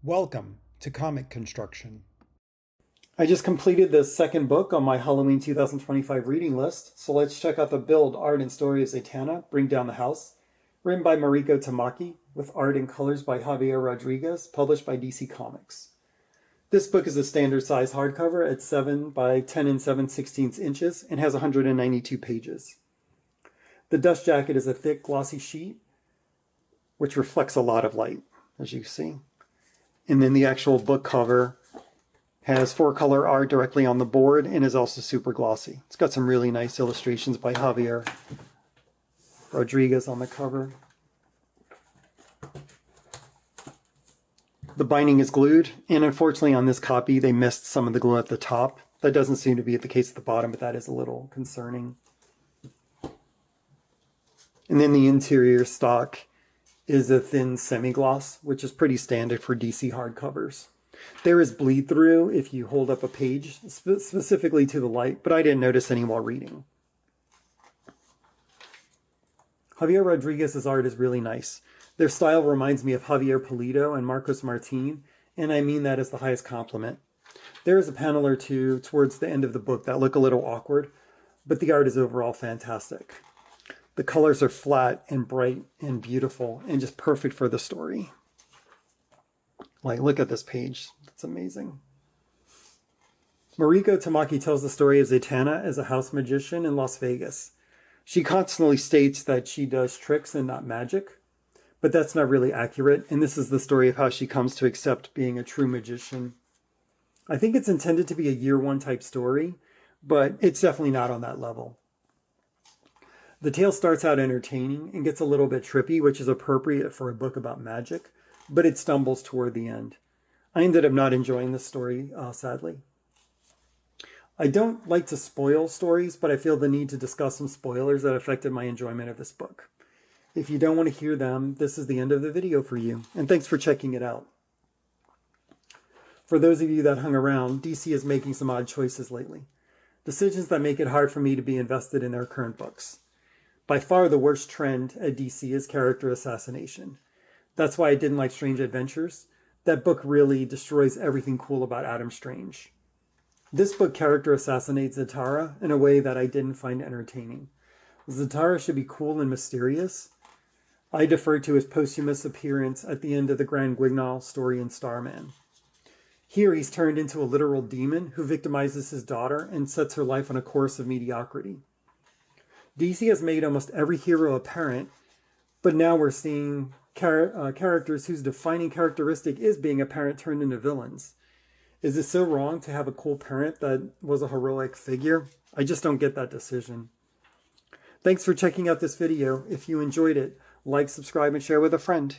Welcome to Comic Construction. I just completed the second book on my Halloween 2025 reading list, so let's check out the build, art, and story of Zatanna, Bring Down the House, written by Mariko Tamaki, with art and colors by Javier Rodriguez, published by DC Comics. This book is a standard size hardcover at 7 by 10 and 7/16 inches and has 192 pages. The dust jacket is a thick, glossy sheet, which reflects a lot of light, as you see. And then the actual book cover has 4-color art directly on the board and is also super glossy. It's got some really nice illustrations by Javier Rodriguez on the cover. The binding is glued, and unfortunately on this copy they missed some of the glue at the top. That doesn't seem to be the case at the bottom, but that is a little concerning. And then the interior stock is a thin semi-gloss, which is pretty standard for DC hardcovers. There is bleed through if you hold up a page, specifically to the light, but I didn't notice any while reading. Javier Rodriguez's art is really nice. Their style reminds me of Javier Pulido and Marcos Martin, and I mean that as the highest compliment. There is a panel or two towards the end of the book that look a little awkward, but the art is overall fantastic. The colors are flat and bright and beautiful and just perfect for the story. Like, look at this page. It's amazing. Mariko Tamaki tells the story of Zatanna as a house magician in Las Vegas. She constantly states that she does tricks and not magic, but that's not really accurate, and this is the story of how she comes to accept being a true magician. I think it's intended to be a year one type story, but it's definitely not on that level. The tale starts out entertaining and gets a little bit trippy, which is appropriate for a book about magic, but it stumbles toward the end. I ended up not enjoying this story, sadly. I don't like to spoil stories, but I feel the need to discuss some spoilers that affected my enjoyment of this book. If you don't want to hear them, this is the end of the video for you, and thanks for checking it out. For those of you that hung around, DC is making some odd choices lately. Decisions that make it hard for me to be invested in their current books. By far the worst trend at DC is character assassination. That's why I didn't like Strange Adventures. That book really destroys everything cool about Adam Strange. This book character assassinates Zatanna in a way that I didn't find entertaining. Zatanna should be cool and mysterious. I defer to his posthumous appearance at the end of the Grand Guignol story in Starman. Here he's turned into a literal demon who victimizes his daughter and sets her life on a course of mediocrity. DC has made almost every hero a parent, but now we're seeing characters whose defining characteristic is being a parent turned into villains. Is it so wrong to have a cool parent that was a heroic figure? I just don't get that decision. Thanks for checking out this video. If you enjoyed it, like, subscribe, and share with a friend.